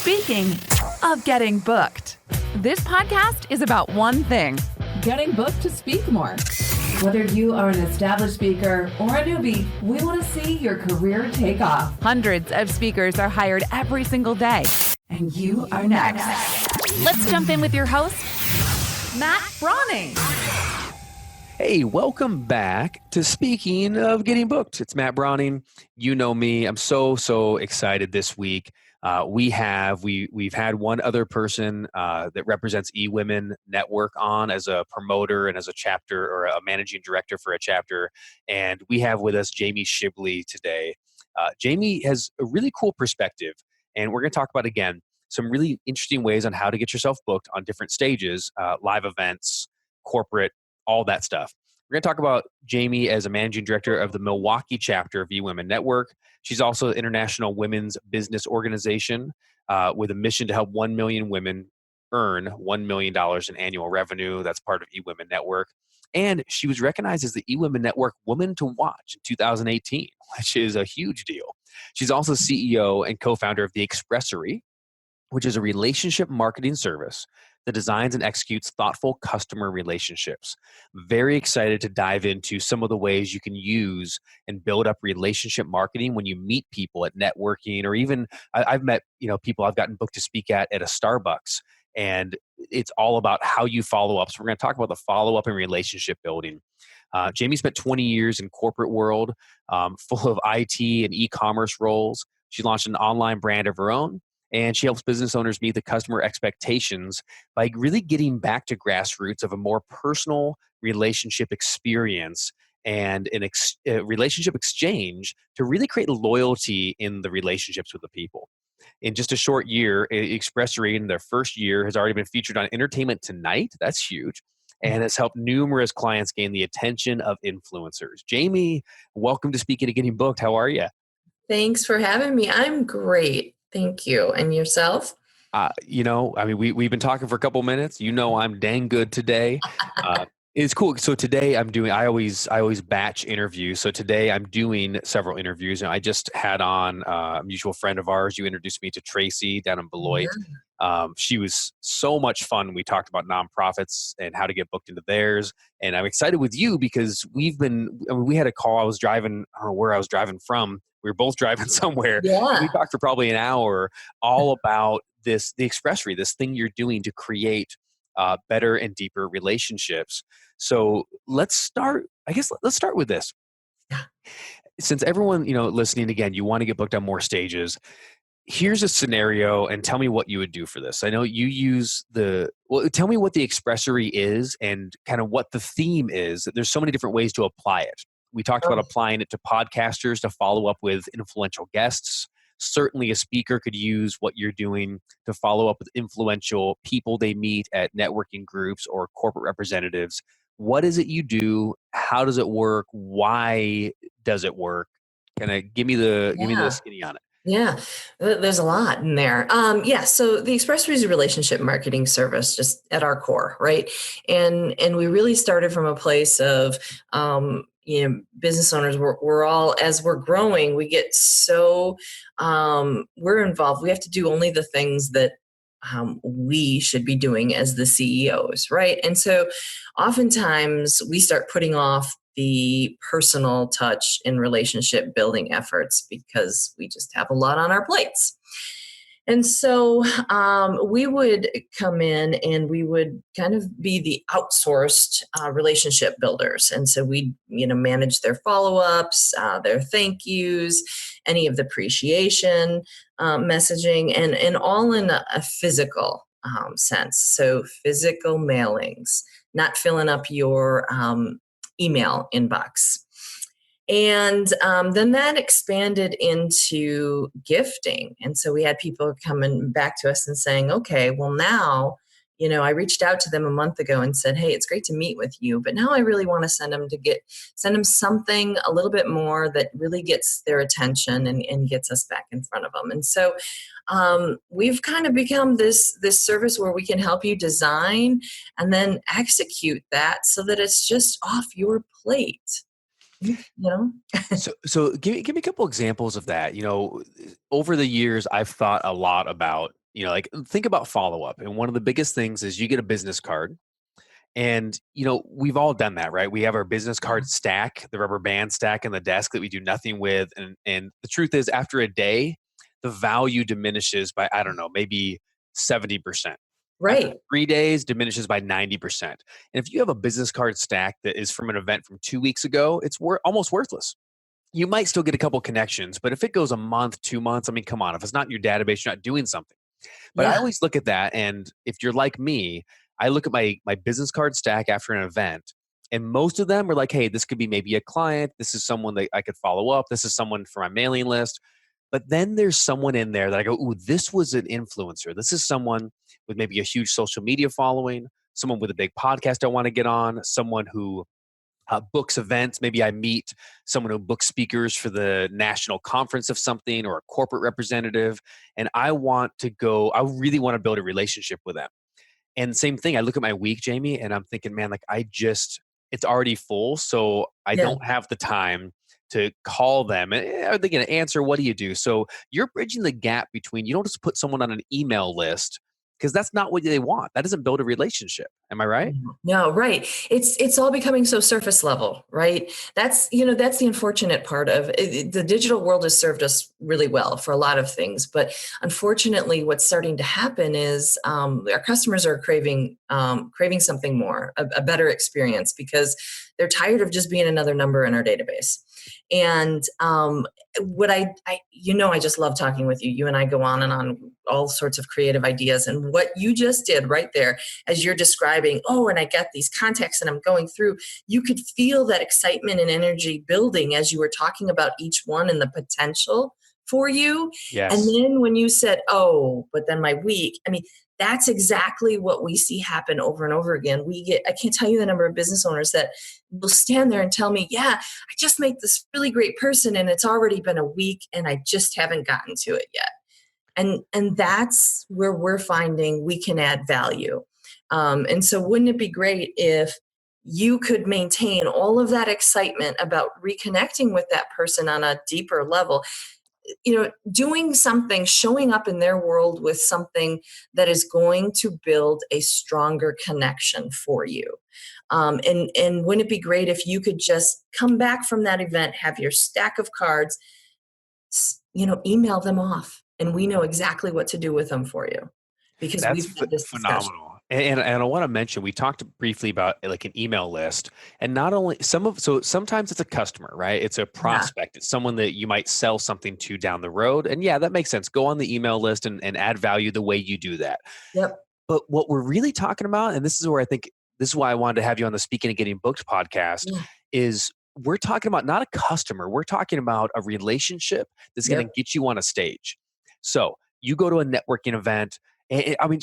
Speaking of getting booked, this podcast is about one thing: getting booked to speak more. Whether you are an established speaker or a newbie, we want to see your career take off. Hundreds of speakers are hired every single day. And you are next. Let's jump in with your host, Matt Brawning. Hey, welcome back to Speaking of Getting Booked. It's Matt Brawning. You know me. I'm so excited this week. We've had one other person that represents eWomenNetwork on as a promoter and as a chapter or a managing director for a chapter. And we have with us Jamie Shibley today. Jamie has a really cool perspective, and we're going to talk about, again, some really interesting ways on how to get yourself booked on different stages, live events, corporate, all that stuff. We're going to talk about Jamie as a managing director of the Milwaukee Chapter of eWomenNetwork. She's also an international women's business organization with a mission to help 1 million women earn $1 million in annual revenue. That's part of eWomenNetwork. And she was recognized as the eWomenNetwork Woman to Watch in 2018, which is a huge deal. She's also CEO and co-founder of the Expressory, which is a relationship marketing service that designs and executes thoughtful customer relationships. Very excited to dive into some of the ways you can use and build up relationship marketing when you meet people at networking, or even I've met people I've gotten booked to speak at a Starbucks, and it's all about how you follow up. So we're going to talk about the follow up and relationship building. Jamie spent 20 years in corporate world, full of IT and e-commerce roles. She launched an online brand of her own, and she helps business owners meet the customer expectations by really getting back to grassroots of a more personal relationship experience and a relationship exchange to really create loyalty in the relationships with the people. In just a short year, Expressory in their first year has already been featured on Entertainment Tonight. That's huge. And has helped numerous clients gain the attention of influencers. Jamie, welcome to Speaking of Getting Booked. How are you? Thanks for having me. I'm great. Thank you. And yourself? We've been talking for a couple minutes. I'm dang good today. It's cool. So today I always batch interviews. So today I'm doing several interviews. And I just had on a mutual friend of ours. You introduced me to Tracy down in Beloit. Yeah. She was so much fun. We talked about nonprofits and how to get booked into theirs. And I'm excited with you because we had a call. I was driving, I don't know where I was driving from. We were both driving somewhere. Yeah. We talked for probably an hour all about the Expressory, this thing you're doing to create better and deeper relationships. So let's start with this. Since everyone, listening again, you want to get booked on more stages. Here's a scenario and tell me what you would do for this. I know you use tell me what the Expressory is and kind of what the theme is. There's so many different ways to apply it. We talked about applying it to podcasters to follow up with influential guests. Certainly a speaker could use what you're doing to follow up with influential people they meet at networking groups or corporate representatives. What is it you do? How does it work? Why does it work? Kind of give me the skinny on it. Yeah, there's a lot in there. So the Expressory is a relationship marketing service just at our core, right? And we really started from a place of, business owners, we're all, as we're growing, we get so, we're involved. We have to do only the things that we should be doing as the CEOs, right? And so oftentimes we start putting off the personal touch in relationship building efforts because we just have a lot on our plates. And so we would come in and we would kind of be the outsourced relationship builders. And so we, manage their follow-ups, their thank yous, any of the appreciation messaging, and all in a physical sense. So physical mailings, not filling up your email inbox. And then that expanded into gifting. And so we had people coming back to us and saying, okay, well now, I reached out to them a month ago and said, hey, it's great to meet with you, but now I really want to send them something a little bit more that really gets their attention and gets us back in front of them. And so we've kind of become this service where we can help you design and then execute that so that it's just off your plate. So give me a couple examples of that. Over the years, I've thought a lot about like think about follow-up. And one of the biggest things is you get a business card. And, we've all done that, right? We have our business card stack, the rubber band stack in the desk that we do nothing with. And the truth is, after a day, the value diminishes by, I don't know, maybe 70%. After Right. 3 days, diminishes by 90%. And if you have a business card stack that is from an event from 2 weeks ago, it's almost worthless. You might still get a couple connections, but if it goes a month, 2 months, I mean, come on, if it's not in your database, you're not doing something. But I Yeah. always look at that, and if you're like me, I look at my business card stack after an event, and most of them are like, hey, this could be maybe a client. This is someone that I could follow up. This is someone for my mailing list. But then there's someone in there that I go, ooh, this was an influencer. This is someone with maybe a huge social media following, someone with a big podcast I want to get on, someone who books events. Maybe I meet someone who books speakers for the national conference of something or a corporate representative. And I really want to build a relationship with them. And same thing, I look at my week, Jamie, and I'm thinking, man, like it's already full. So I Yeah. don't have the time to call them. Are they going to answer? What do you do? So you're bridging the gap between, you don't just put someone on an email list because that's not what they want. That doesn't build a relationship. Am I right? No, right. It's all becoming so surface level, right? That's the unfortunate part of it. The digital world has served us really well for a lot of things, but unfortunately, what's starting to happen is our customers are craving something more, a better experience, because they're tired of just being another number in our database. And what I just love talking with you. You and I go on and on, all sorts of creative ideas. And what you just did right there, as you're describing, and I get these contacts and I'm going through, you could feel that excitement and energy building as you were talking about each one and the potential for you. And Yes. then when you said, but then my week, I mean, that's exactly what we see happen over and over again. I can't tell you the number of business owners that will stand there and tell me, yeah, I just met this really great person and it's already been a week and I just haven't gotten to it yet. And that's where we're finding we can add value. And so wouldn't it be great if you could maintain all of that excitement about reconnecting with that person on a deeper level, doing something, showing up in their world with something that is going to build a stronger connection for you. And wouldn't it be great if you could just come back from that event, have your stack of cards, email them off, and we know exactly what to do with them for you because That's we've had this discussion. phenomenal. And I want to mention, we talked briefly about like an email list, and not only so sometimes it's a customer, right? It's a prospect. It's someone that you might sell something to down the road. And yeah, that makes sense. Go on the email list and add value the way you do that. Yep. But what we're really talking about, and this is where I think this is why I wanted to have you on the Speaking and Getting Booked podcast, Yeah. is we're talking about not a customer. We're talking about a relationship that's going to get you on a stage. So you go to a networking event. And, I mean,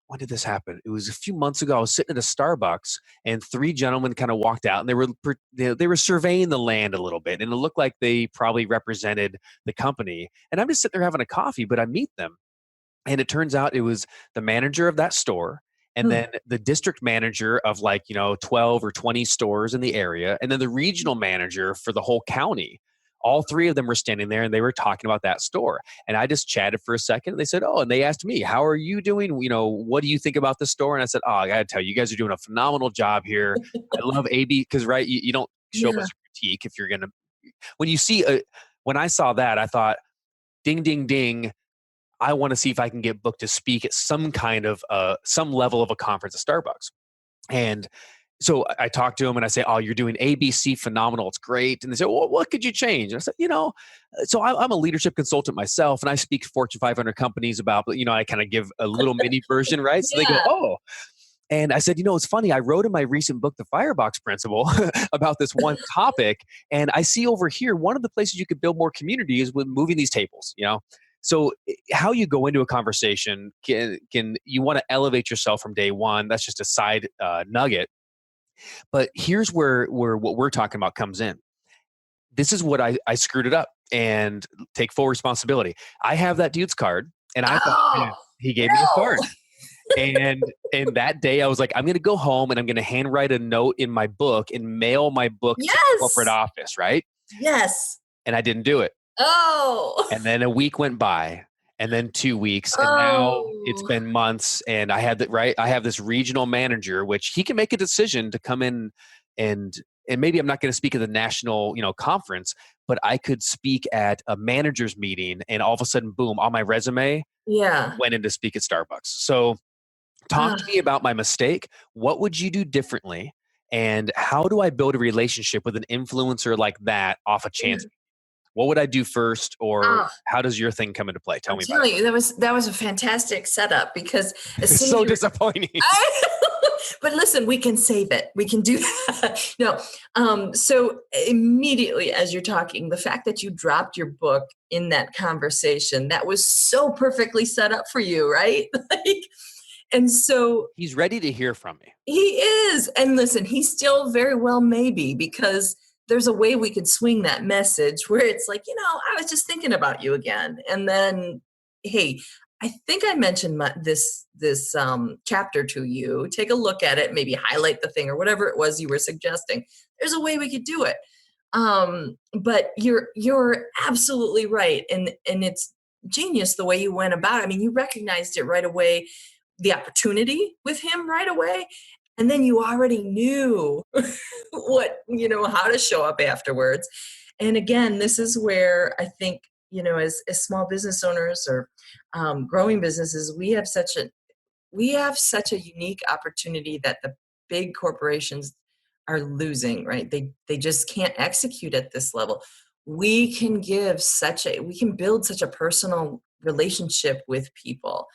when did this happen? It was a few months ago. I was sitting at a Starbucks, and 3 gentlemen kind of walked out, and they were surveying the land a little bit, and it looked like they probably represented the company. And I'm just sitting there having a coffee, but I meet them, and it turns out it was the manager of that store, and then the district manager of 12 or 20 stores in the area, and then the regional manager for the whole county. All 3 of them were standing there and they were talking about that store. And I just chatted for a second. And they said, and they asked me, how are you doing? What do you think about the store? And I said, I got to tell you, you guys are doing a phenomenal job here. I love AB because, right, you don't show up as a critique if you're going to. When I saw that, I thought, ding, ding, ding. I want to see if I can get booked to speak at some kind of, some level of a conference at Starbucks. And so I talked to them and I say, you're doing ABC phenomenal. It's great. And they said, well, what could you change? And I said, so I'm a leadership consultant myself and I speak Fortune 500 companies about, but I kind of give a little mini version, right? So they go, And I said, it's funny. I wrote in my recent book, The Firebox Principle, about this one topic. And I see over here, one of the places you could build more community is with moving these tables, So how you go into a conversation, can you want to elevate yourself from day one? That's just a side nugget. But here's where what we're talking about comes in. This is what I screwed it up and take full responsibility. I have that dude's card, and I thought he gave me his card. And that day I was like, I'm going to go home and I'm going to handwrite a note in my book and mail my book to the corporate office, right? Yes. And I didn't do it. Oh. And then a week went by. and then 2 weeks, and now it's Oh, been months, and I had I have this regional manager, which he can make a decision to come in and maybe I'm not going to speak at the national, conference, but I could speak at a manager's meeting, and all of a sudden, boom, on my resume, yeah. went in to speak at Starbucks. So talk Ah, to me about my mistake. What would you do differently? And how do I build a relationship with an influencer like that off a yeah. chance? What would I do first, or Ah, how does your thing come into play? Tell I'm me about telling you, that was a fantastic setup because it. as It's soon as so you disappointing. but listen, we can save it. We can do that. No. So immediately as you're talking, the fact that you dropped your book in that conversation, that was so perfectly set up for you, right? Like, and so He's ready to hear from me. he is. And listen, he still very well may be because there's a way we could swing that message where it's like, I was just thinking about you again. And then, hey, I think I mentioned this chapter to you. Take a look at it, maybe highlight the thing or whatever it was you were suggesting. There's a way we could do it. But you're absolutely right. And it's genius the way you went about it. I mean, you recognized it right away, the opportunity with him right away, and then you already knew how to show up afterwards. And again, this is where I think, as small business owners or growing businesses, we have such a unique opportunity that the big corporations are losing, right? They just can't execute at this level. We can build such a personal relationship with people.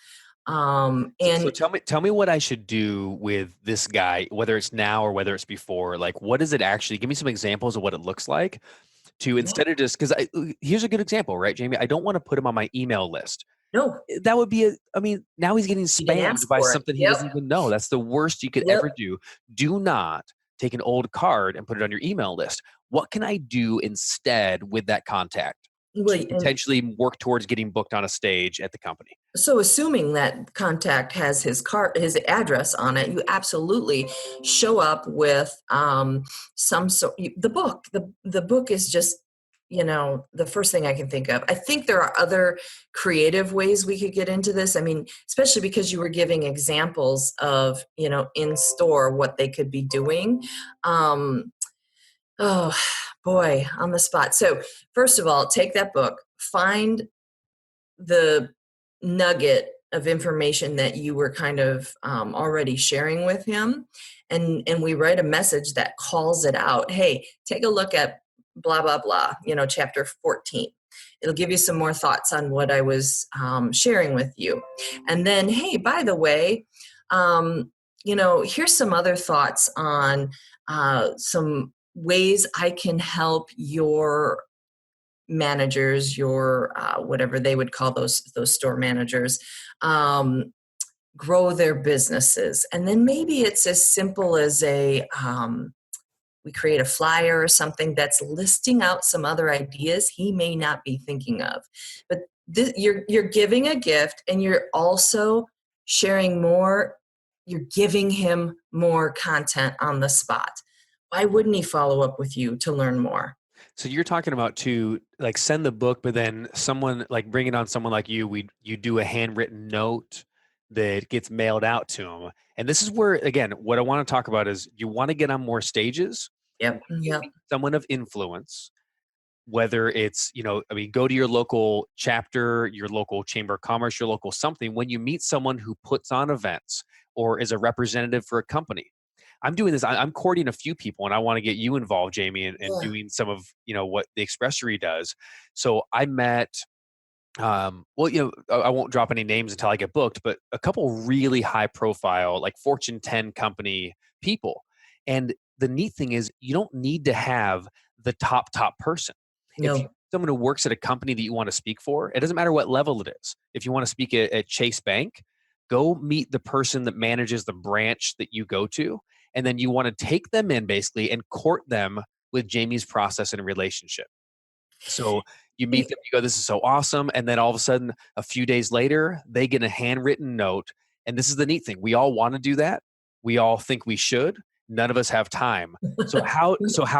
So And tell me what I should do with this guy, whether it's now or whether it's before. Like, what does it actually? Give me some examples of what it looks like. To yeah, instead of just because here's a good example, right, Jamie? I don't want to put him on my email list. no, That would be I mean, now he's getting you didn't spammed ask by for it. something he Yep. doesn't even know. That's the worst you could Yep. ever do. Do not take an old card and put it on your email list. What can I do instead with that contact Well, to and potentially work towards getting booked on a stage at the company? so assuming that contact has his address on it, you absolutely show up with some sort the book. The book is just, the first thing I can think of. I think there are other creative ways we could get into this. I mean, especially because you were giving examples of, in store what they could be doing. Um, oh boy, on the spot. So first of all, take that book, find the nugget of information that you were kind of already sharing with him, and we write a message that calls it out. Hey, take a look at blah blah blah, chapter 14. It'll give you some more thoughts on what I was sharing with you. And then, hey, by the way, here's some other thoughts on some ways I can help your managers, your whatever they would call those store managers, um, grow their businesses. And then maybe it's as simple as we create a flyer or something that's listing out some other ideas he may not be thinking of. But you're giving a gift, and you're also sharing more. You're giving him more content on the spot. Why wouldn't he follow up with you to learn more? So you're talking about to like send the book, but then someone like bring it on someone like you do a handwritten note that gets mailed out to them. And this is where again, what I want to talk about is you want to get on more stages. When Yep. you Yep. meet someone of influence, whether it's I mean, go to your local chapter, your local chamber of commerce, your local something. When you meet someone who puts on events or is a representative for a company, I'm doing this. I'm courting a few people, and I want to get you involved, Jamie, and Yeah. doing some of what the Expressory does. So I met, well, I won't drop any names until I get booked, but a couple really high profile, like Fortune 10 company people. And the neat thing is, you don't need to have the top person. If you No. someone who works at a company that you want to speak for, it doesn't matter what level it is. If you want to speak at Chase Bank, go meet the person that manages the branch that you go to, and then you want to take them in basically and court them with Jamie's process and relationship. So you meet them, you go, this is so awesome. And then all of a sudden, a few days later, they get a handwritten note. And this is the neat thing. We all want to do that. We all think we should. None of us have time. So how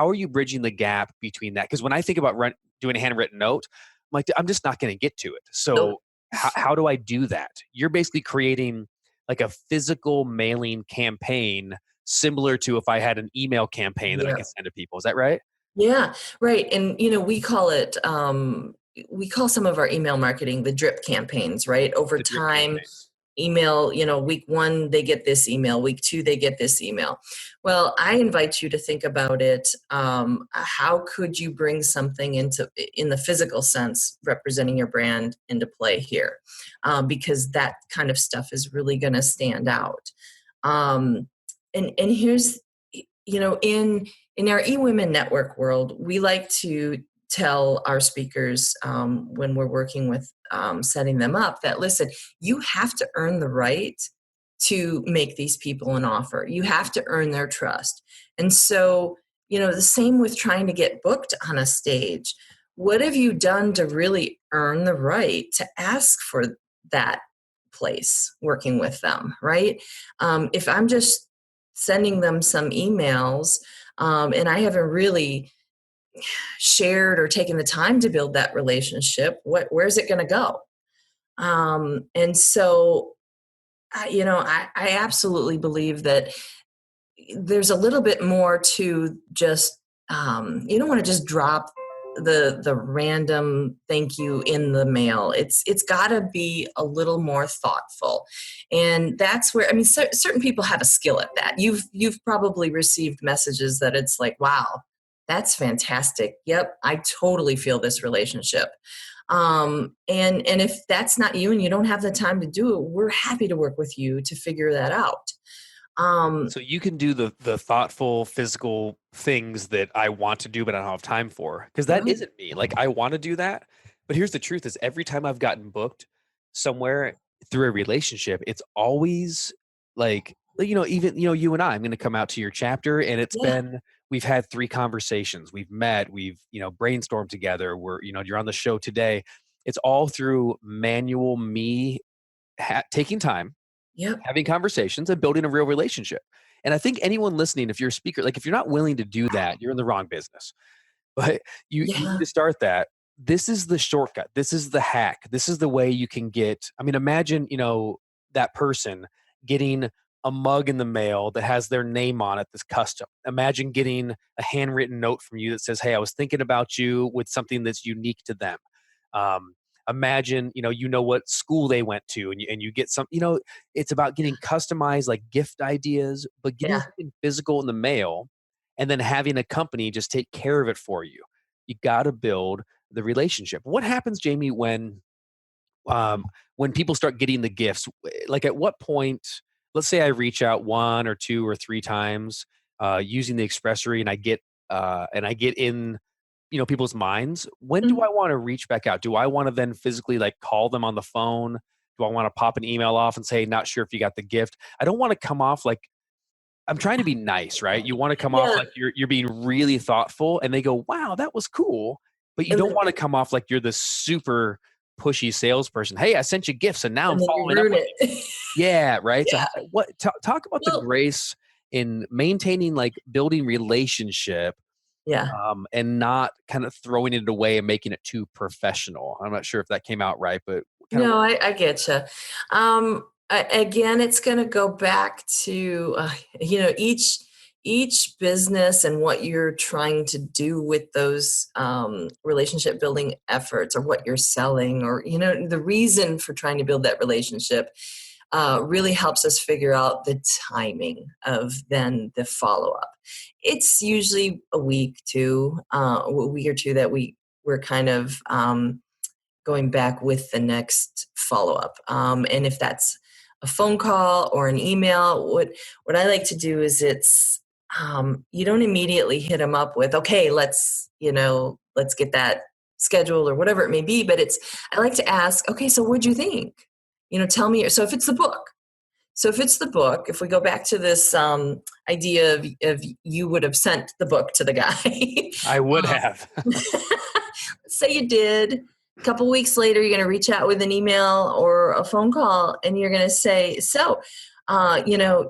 are you bridging the gap between that? Because when I think about doing a handwritten note, I'm like, I'm just not going to get to it. Nope. So how do I do that? You're basically creating like a physical mailing campaign similar to if I had an email campaign that I Yeah. could send to people. Is that right? Yeah, right. And we call it we call some of our email marketing the drip campaigns, right? Over The drip time, campaigns. email, week 1 they get this email, week 2 they get this email. Well, I invite you to think about it. How could you bring something in the physical sense representing your brand into play here? Because that kind of stuff is really going to stand out. And here's, in our eWomenNetwork world, we like to tell our speakers when we're working with setting them up that, listen, you have to earn the right to make these people an offer. You have to earn their trust. And so, the same with trying to get booked on a stage. What have you done to really earn the right to ask for that place working with them, right? If I'm just sending them some emails and I haven't really shared or taken the time to build that relationship, where's it going to go? And so, I absolutely believe that there's a little bit more to just, you don't want to just drop the random thank you in the mail. It's got to be a little more thoughtful, and that's where certain people have a skill at that. You've probably received messages that it's like, wow, that's fantastic. Yep, I totally feel this relationship. And if that's not you and you don't have the time to do it, we're happy to work with you to figure that out. So you can do the thoughtful physical things that I want to do, but I don't have time for, because that isn't me. Like, I want to do that, but here's the truth: is every time I've gotten booked somewhere through a relationship, it's always like, even you and I'm going to come out to your chapter, and it's Yeah. been, we've had 3 conversations, we've met, we've brainstormed together. You're on the show today. It's all through manual me taking time, Yep. having conversations, and building a real relationship. And I think anyone listening, if you're a speaker, like if you're not willing to do that, you're in the wrong business. But you need Yeah. to start that. This is the shortcut. This is the hack. This is the way you can get. I mean, imagine, that person getting a mug in the mail that has their name on it that's custom. Imagine getting a handwritten note from you that says, "Hey, I was thinking about you," with something that's unique to them. Um, Imagine, what school they went to, and you get some, it's about getting customized like gift ideas, but getting Yeah. something physical in the mail and then having a company just take care of it for you. You got to build the relationship. What happens, Jamie, when people start getting the gifts? Like, at what point, let's say I reach out 1 or 2 or 3 times using the Expressory, and I get in people's minds. When do Mhm. I want to reach back out? Do I want to then physically like call them on the phone? Do I want to pop an email off and say, "Not sure if you got the gift"? I don't want to come off like I'm trying to be nice, right? You want to come off Yeah. like you're being really thoughtful, and they go, "Wow, that was cool." But you And don't then, want to come off like you're this super pushy salesperson. "Hey, I sent you gifts, and now I'm you following up ruin with you." it. Yeah, right. So, Yeah. talk about the Well, grace in maintaining, like, building relationship, yeah. and not kind of throwing it away and making it too professional. I'm not sure if that came out right, but kind of. No, I get you. Again, it's going to go back to each business and what you're trying to do with those relationship building efforts, or what you're selling, or the reason for trying to build that relationship. Really helps us figure out the timing of then the follow up. It's usually a week or two that we're kind of going back with the next follow up. And if that's a phone call or an email, what I like to do is you don't immediately hit them up with, okay, let's get that scheduled or whatever it may be. But I like to ask, okay, so what'd you think? Tell me. So if it's the book, if we go back to this idea of you would have sent the book to the guy. I would have. Say you did. A couple weeks later, you're going to reach out with an email or a phone call, and you're going to say, so,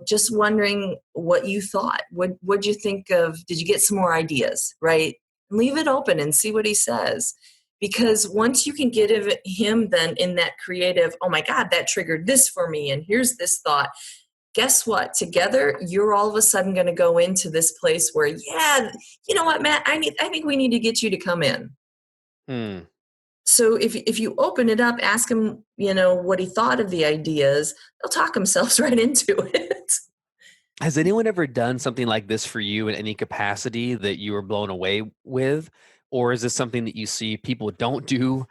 just wondering what you thought. What'd you think of, did you get some more ideas, right? Leave it open and see what he says. Because once you can get him then in that creative, oh my God, that triggered this for me, and here's this thought. Guess what? Together, you're all of a sudden going to go into this place where, yeah, you know what, Matt, I think we need to get you to come in. So if you open it up, ask him, what he thought of the ideas, they'll talk themselves right into it. Has anyone ever done something like this for you in any capacity that you were blown away with? Or is this something that you see people don't do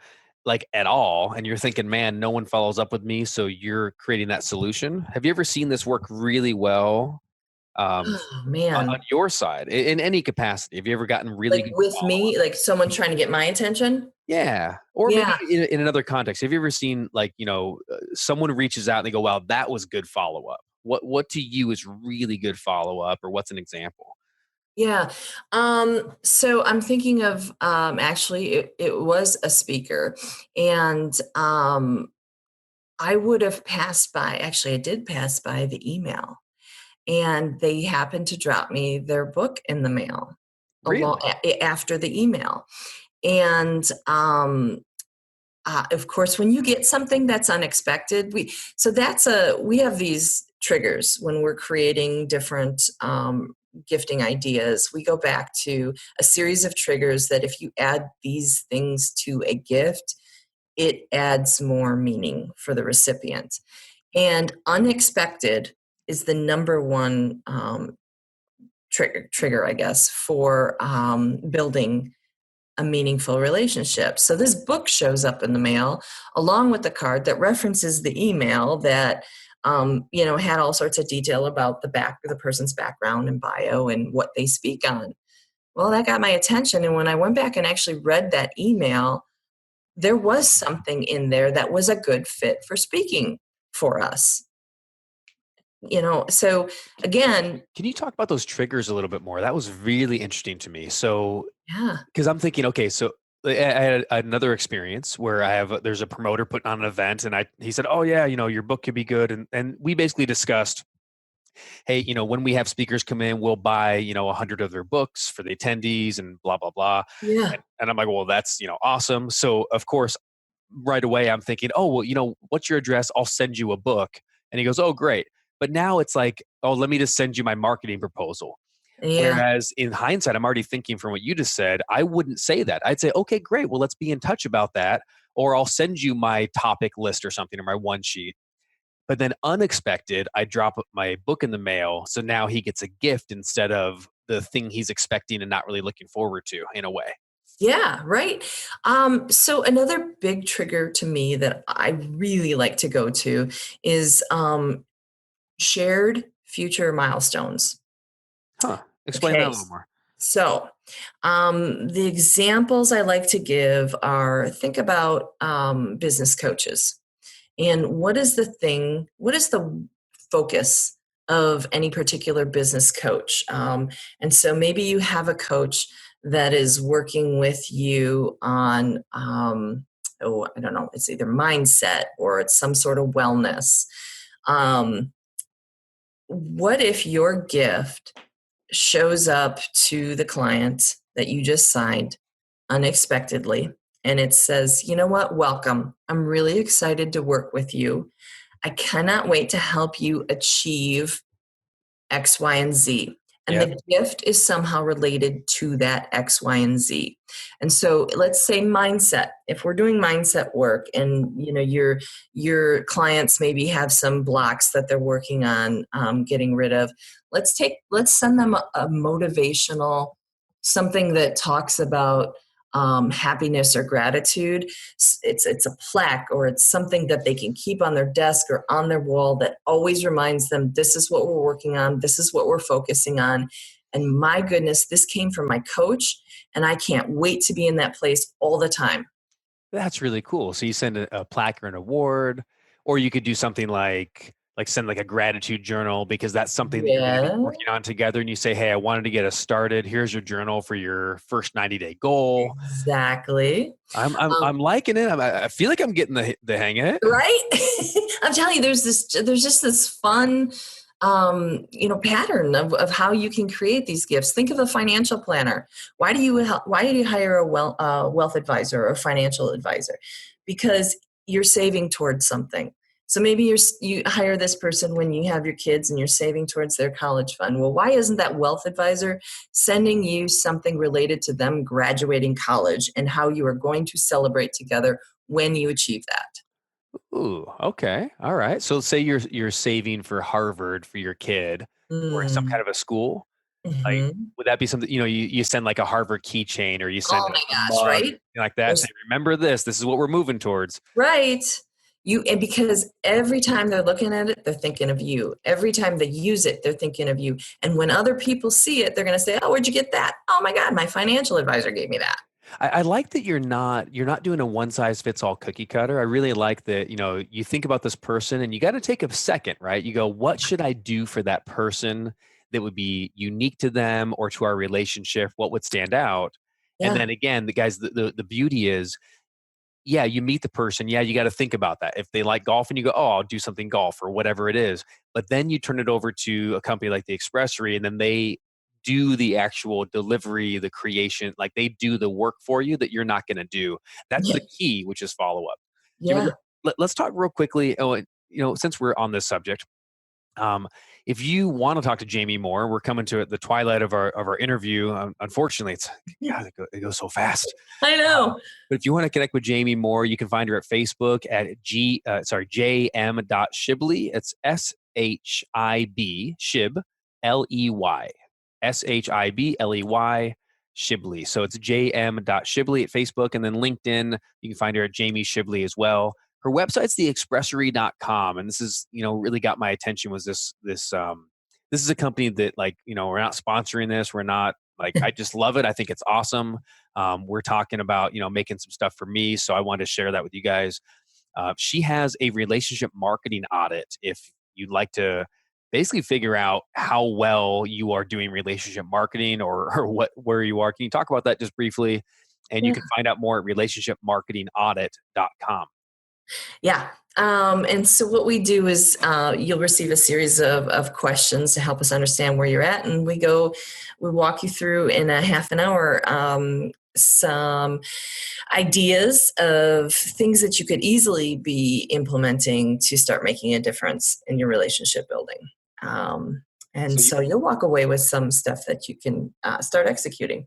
like at all? And you're thinking, man, no one follows up with me. So you're creating that solution. Have you ever seen this work really well Oh, man. on your side in any capacity? Have you ever gotten really Like good with follow-up? me, like someone trying to get my attention? Yeah. Or Yeah. maybe in another context. Have you ever seen someone reaches out and they go, wow, that was good follow-up. What to you is really good follow-up, or what's an example? Yeah. So I'm thinking of actually it was a speaker, and I would have passed by, actually I did pass by the email, and they happened to drop me their book in the mail along Really? after the email. And of course, when you get something that's unexpected, we have these triggers when we're creating different gifting ideas. We go back to a series of triggers that if you add these things to a gift, it adds more meaning for the recipient. And unexpected is the number one trigger, I guess, for building a meaningful relationship. So this book shows up in the mail along with the card that references the email that had all sorts of detail about the person's background and bio and what they speak on. Well, that got my attention, and when I went back and actually read that email, there was something in there that was a good fit for speaking for us. So again, Can you talk about those triggers a little bit more? That was really interesting to me. So, yeah, because I'm thinking, okay, so I had another experience where there's a promoter putting on an event, and he said, oh yeah, your book could be good, and we basically discussed, hey, when we have speakers come in, we'll buy 100 of their books for the attendees, and blah blah blah. yeah, And I'm like, well, that's awesome. So of course, right away, I'm thinking, oh well, what's your address? I'll send you a book. And he goes, oh great. But now it's like, oh, let me just send you my marketing proposal. yeah, Whereas in hindsight, I'm already thinking from what you just said, I wouldn't say that. I'd say, okay, great. Well, let's be in touch about that. Or I'll send you my topic list or something, or my one sheet. But then unexpected, I drop my book in the mail. So now he gets a gift instead of the thing he's expecting and not really looking forward to, in a way. yeah, right. So another big trigger to me that I really like to go to is shared future milestones. Huh. Explain that a Okay. little more. So, the examples I like to give are, think about business coaches. And what is the focus of any particular business coach? And so maybe you have a coach that is working with you on, I don't know, it's either mindset or it's some sort of wellness. What if your gift shows up to the client that you just signed unexpectedly, and it says, you know what, welcome. I'm really excited to work with you. I cannot wait to help you achieve X, Y, and Z. And Yep. the gift is somehow related to that X, Y, and Z. And so let's say mindset. If we're doing mindset work and your clients maybe have some blocks that they're working on getting rid of, let's send them a motivational, something that talks about happiness or gratitude. It's a plaque, or it's something that they can keep on their desk or on their wall that always reminds them, this is what we're working on, this is what we're focusing on. And my goodness, this came from my coach, and I can't wait to be in that place all the time. That's really cool. So you send a plaque or an award, or you could do something like send like a gratitude journal, because that's something that you're going to be Yeah, working on together. And you say, hey, I wanted to get us started. Here's your journal for your first 90-day goal. exactly. I'm liking it. I feel like I'm getting the hang of it. Right? I'm telling you, there's just this fun pattern of how you can create these gifts. Think of a financial planner. Why do you hire a wealth advisor or financial advisor? Because you're saving towards something. So maybe you hire this person when you have your kids and you're saving towards their college fund. Well, why isn't that wealth advisor sending you something related to them graduating college and how you are going to celebrate together when you achieve that? Ooh, okay. All right. So let's say you're saving for Harvard for your kid or some kind Mm. of a school. Like, Hmm. would that be something, you send like a Harvard keychain or you send Oh a my gosh, mug right? like that and say, There's remember this. This is what we're moving towards. Right. And because every time they're looking at it, they're thinking of you. Every time they use it, they're thinking of you. And when other people see it, they're going to say, "Oh, where'd you get that? Oh my God, my financial advisor gave me that." I like that you're not doing a one size fits all cookie cutter. I really like that, you think about this person and you got to take a second, right? You go, what should I do for that person that would be unique to them or to our relationship? What would stand out? And Yeah. then again, the guys, the beauty is, yeah, you meet the person. Yeah, you got to think about that. If they like golf and you go, oh, I'll do something golf or whatever it is. But then you turn it over to a company like the Expressory and then they do the actual delivery, the creation, like they do the work for you that you're not going to do. That's Yeah. the key, which is follow up. Jimmy, Yeah. let's talk real quickly. Oh, and, since we're on this subject, um, if you want to talk to Jamie more, we're coming to the twilight of our interview. Unfortunately, it's God, it goes so fast. I Uh, know. but if you want to connect with Jamie more, you can find her at Facebook at jm.shibley. It's SHIB Shib LEY SHIBLEY Shibley. So it's jm.shibley at Facebook, and then LinkedIn. You can find her at Jamie Shibley as well. Her website's theexpressory.com, and this is really got my attention. Was this is a company that, like, we're not sponsoring this. We're not, like, I just love it. I think it's awesome. We're talking about making some stuff for me, so I wanted to share that with you guys. She has a relationship marketing audit. If you'd like to basically figure out how well you are doing relationship marketing or where you are, can you talk about that just briefly? And you Yeah. can find out more at relationshipmarketingaudit.com. Yeah. And so what we do is you'll receive a series of questions to help us understand where you're at. And we walk you through in a half an hour some ideas of things that you could easily be implementing to start making a difference in your relationship building. And So you so you'll walk away with some stuff that you can start executing.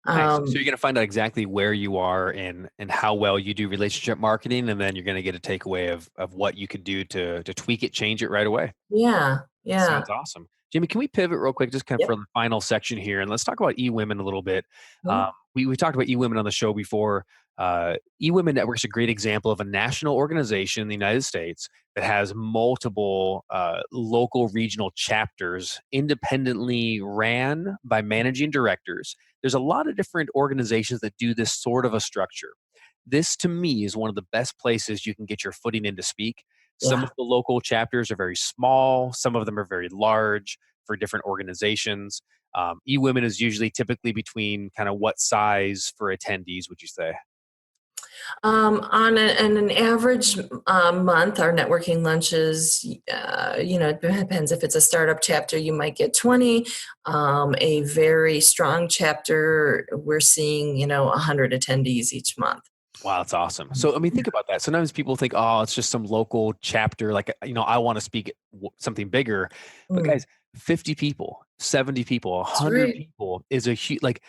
Nice. So Um, you're going to find out exactly where you are and how well you do relationship marketing, and then you're going to get a takeaway of what you could do to tweak it, change it right away. yeah. Yeah. Sounds awesome. Jimmy, can we pivot real quick, just kind of for Yep. the final section here, and let's talk about eWomen a little bit. Yeah. We talked about eWomen on the show before. eWomen Network is a great example of a national organization in the United States that has multiple local regional chapters independently ran by managing directors. There's a lot of different organizations that do this sort of a structure. This, to me, is one of the best places you can get your footing in to speak. Some of Yeah. the local chapters are very small, some of them are very large for different organizations. eWomen is usually typically between kind of what size for attendees, would you say? On an average month, our networking lunches, it depends. If it's a startup chapter, you might get 20. A very strong chapter, we're seeing, 100 attendees each month. Wow, that's awesome. So, I mean, think about that. Sometimes people think, oh, it's just some local chapter. Like, I want to speak at something bigger. But Mm, guys, 50 people, 70 people, that's 100 right. people is a huge, like,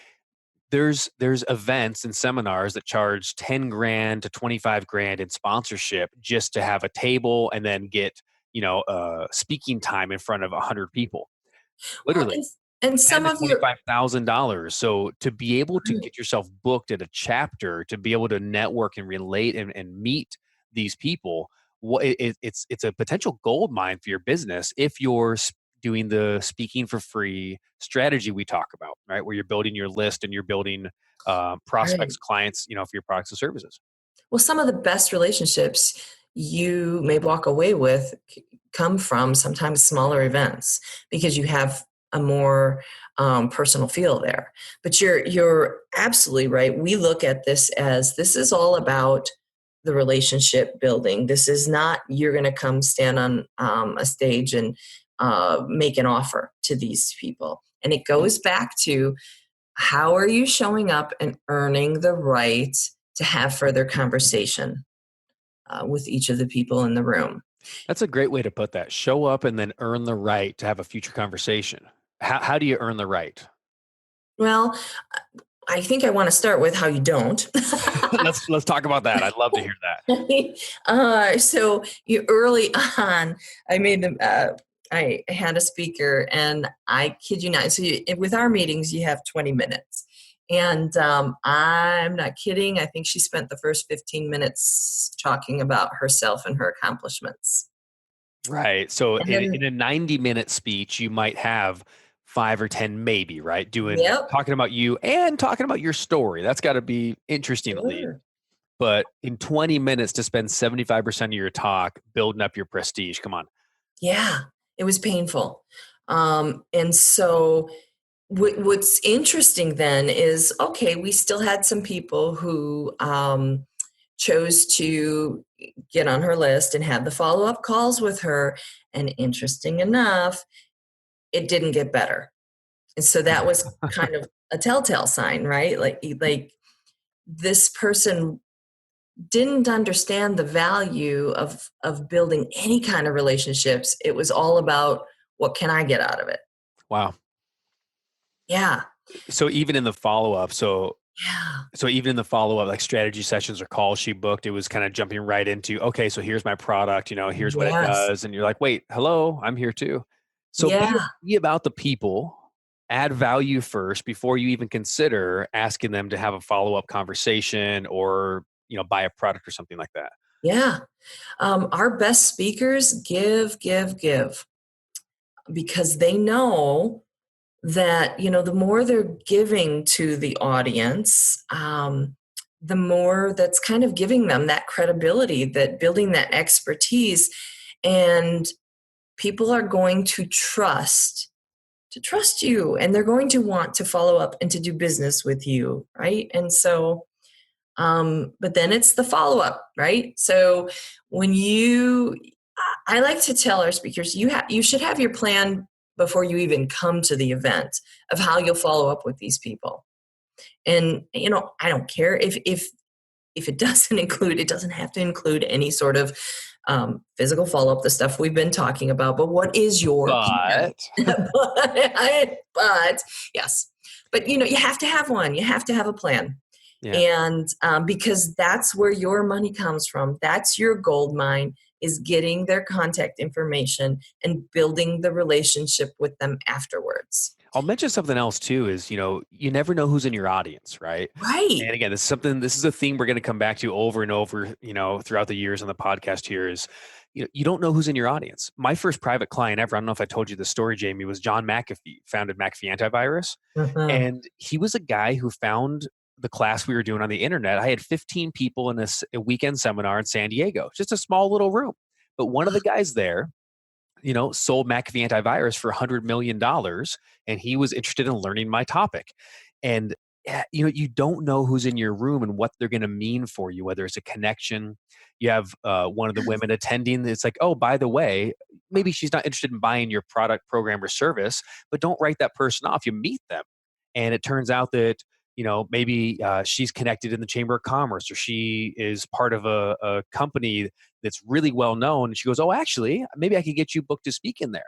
there's events and seminars that charge 10 grand to 25 grand in sponsorship just to have a table and then get, speaking time in front of 100 people. Well, Literally and ten some to of your $25,000. So to be able to right. get yourself booked at a chapter, to be able to network and relate and meet these people, it's a potential gold mine for your business if you're doing the speaking for free strategy we talk about, right? Where you're building your list and you're building Right. prospects, clients, for your products and services. Well, some of the best relationships you may walk away with come from sometimes smaller events because you have a more personal feel there. But you're absolutely right. We look at this is all about the relationship building. This is not you're going to come stand on a stage and make an offer to these people. And it goes back to, how are you showing up and earning the right to have further conversation with each of the people in the room? That's a great way to put that. Show up and then earn the right to have a future conversation. How do you earn the right? Well, I think I want to start with how you don't. Let's talk about that. I'd love to hear that. So you early on, I had a speaker, and I kid you not. So with our meetings, you have 20 minutes. And I'm not kidding. I think she spent the first 15 minutes talking about herself and her accomplishments. Right. So And in a 90-minute speech, you might have 5 or 10, maybe, right? yep. Talking about you and talking about your story. That's got to be interesting at least. Sure. But in 20 minutes to spend 75% of your talk building up your prestige. Come on. Yeah, it was painful. And so what's interesting then is, okay, we still had some people who chose to get on her list and have the follow-up calls with her. And interesting enough, it didn't get better. And so that was kind of a telltale sign, right? Like this person didn't understand the value of building any kind of relationships. It was all about, what can I get out of it? Wow. Yeah. So even in the follow-up, Yeah. like strategy sessions or calls she booked, it was kind of jumping right into, okay, so here's my product, here's what it Yes. does. And you're like, wait, hello, I'm here too. So Yeah. be about the people, add value first before you even consider asking them to have a follow-up conversation or, buy a product or something like that. Yeah. Our best speakers give, because they know that, the more they're giving to the audience, the more that's kind of giving them that credibility, that building that expertise, and people are going to trust you, and they're going to want to follow up and to do business with you, right? And so but then it's the follow-up, right? So I like to tell our speakers, you should have your plan before you even come to the event of how you'll follow up with these people. And I don't care if it doesn't have to include any sort of physical follow-up, the stuff we've been talking about. But what is your plan? But But yes, but you have to have one. You have to have a plan. yeah. And because that's where your money comes from. That's your gold mine, is getting their contact information and building the relationship with them afterwards. I'll mention something else too is, you never know who's in your audience, right? Right. And again, this is a theme we're going to come back to over and over, throughout the years on the podcast here is, you don't know who's in your audience. My first private client ever, I don't know if I told you the story, Jamie, was John McAfee, founded McAfee Antivirus. Uh-huh. And he was a guy who found the class we were doing on the internet. I had 15 people in a weekend seminar in San Diego, just a small little room. But one of the guys there, sold McAfee Antivirus for $100 million, and he was interested in learning my topic. And you don't know who's in your room and what they're going to mean for you, whether it's a connection. You have one of the women attending. It's like, oh, by the way, maybe she's not interested in buying your product, program, or service, but don't write that person off. You meet them. And it turns out that, maybe she's connected in the Chamber of Commerce, or she is part of a company that's really well known. And she goes, oh, actually, maybe I could get you booked to speak in there.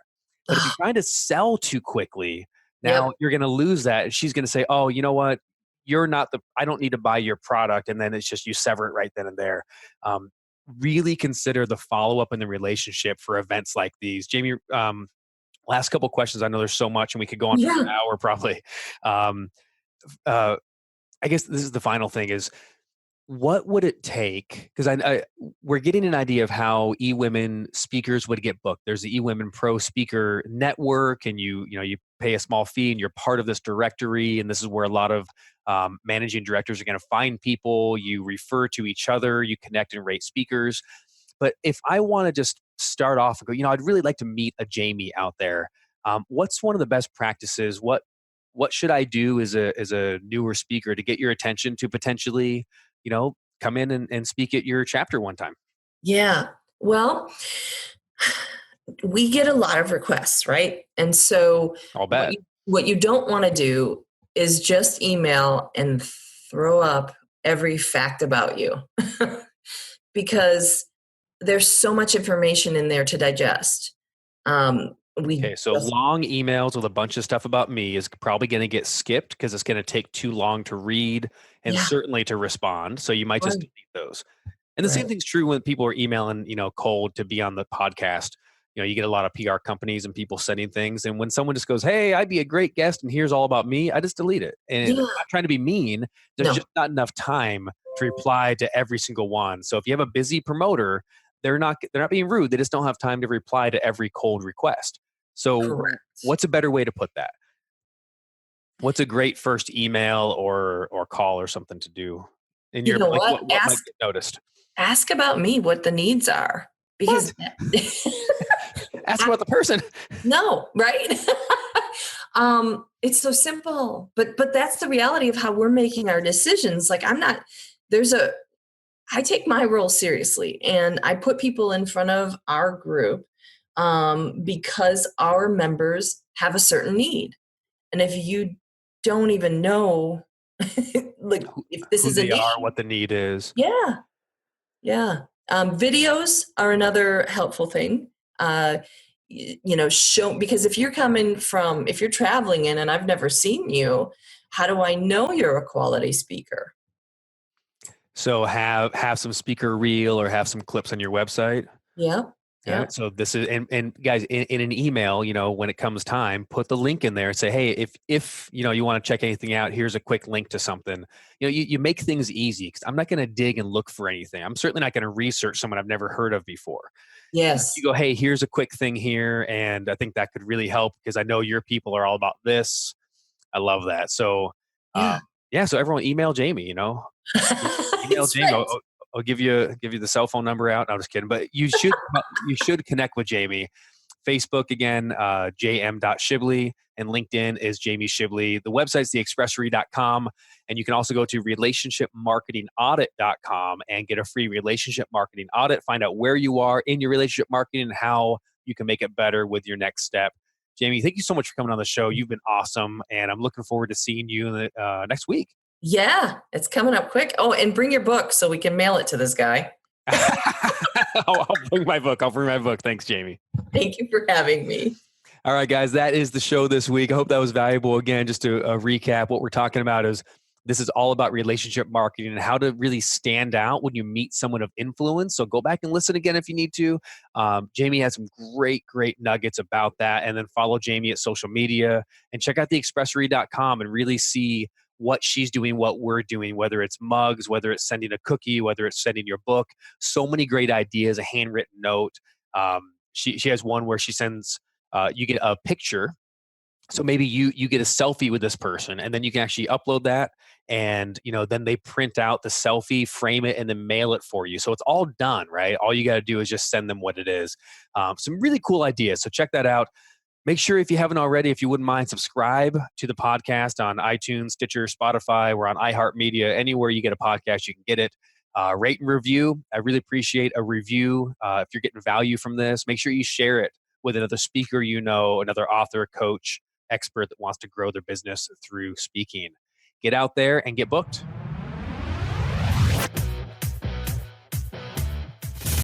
But if you're trying to sell too quickly, now Yep. you're going to lose that. And she's going to say, oh, you know what? I don't need to buy your product. And then it's just, you sever it right then and there. Really consider the follow-up in the relationship for events like these. Jamie, last couple questions. I know there's so much and we could go on for an hour probably. I guess this is the final thing is, what would it take? Because we're getting an idea of how eWomen speakers would get booked. There's the eWomen Pro Speaker Network, and you pay a small fee, and you're part of this directory. And this is where a lot of managing directors are going to find people. You refer to each other, you connect and rate speakers. But if I want to just start off and go, I'd really like to meet a Jamie out there. What's one of the best practices? What should I do as a newer speaker to get your attention to potentially, come in and speak at your chapter one time? Yeah. Well, we get a lot of requests, right? And so I'll bet. what you don't want to do is just email and throw up every fact about you because there's so much information in there to digest. Okay, so long emails with a bunch of stuff about me is probably going to get skipped because it's going to take too long to read and certainly to respond. So you might just delete those. And the same thing's true when people are emailing, cold to be on the podcast. You get a lot of PR companies and people sending things. And when someone just goes, hey, I'd be a great guest and here's all about me, I just delete it. And I'm not trying to be mean. There's just not enough time to reply to every single one. So if you have a busy promoter, they're not being rude. They just don't have time to reply to every cold request. So what's a better way to put that? What's a great first email or call or something to do? In your what might get noticed? Ask about me, what the needs are. Because ask about the person. No, right? It's so simple. But that's the reality of how we're making our decisions. Like I take my role seriously and I put people in front of our group because our members have a certain need. And if you don't even know like if this is a need, what the need is. Yeah. Videos are another helpful thing. Show, because if you're traveling in and I've never seen you, how do I know you're a quality speaker? So have some speaker reel or have some clips on your website. Yeah. So this is, and guys, in an email, when it comes time, put the link in there and say, hey, if you want to check anything out, here's a quick link to something. You make things easy because I'm not going to dig and look for anything. I'm certainly not going to research someone I've never heard of before. Yes. You go, hey, here's a quick thing here. And I think that could really help because I know your people are all about this. I love that. So, so everyone email Jamie, Email Jamie. Right. I'll give you the cell phone number out. No, I'm just kidding. But you should connect with Jamie. Facebook again, jm.shibley, and LinkedIn is Jamie Shibley. The website's theexpressory.com, and you can also go to relationshipmarketingaudit.com and get a free relationship marketing audit. Find out where you are in your relationship marketing and how you can make it better with your next step. Jamie, thank you so much for coming on the show. You've been awesome, and I'm looking forward to seeing you next week. Yeah, it's coming up quick. Oh, and bring your book so we can mail it to this guy. I'll bring my book. Thanks, Jamie. Thank you for having me. All right, guys, that is the show this week. I hope that was valuable. Again, just to recap, what we're talking about is this is all about relationship marketing and how to really stand out when you meet someone of influence. So go back and listen again if you need to. Jamie has some great nuggets about that. And then follow Jamie at social media and check out theexpressory.com and really see what she's doing, what we're doing, whether it's mugs, whether it's sending a cookie, whether it's sending your book. So many great ideas, a handwritten note. She has one where she sends, you get a picture. So maybe you get a selfie with this person and then you can actually upload that and, then they print out the selfie, frame it, and then mail it for you. So it's all done, right? All you got to do is just send them what it is. Some really cool ideas. So check that out. Make sure if you haven't already, if you wouldn't mind, subscribe to the podcast on iTunes, Stitcher, Spotify. We're on iHeartMedia. Anywhere you get a podcast, you can get it. Rate and review. I really appreciate a review. If you're getting value from this, make sure you share it with another speaker another author, coach, expert that wants to grow their business through speaking. Get out there and get booked.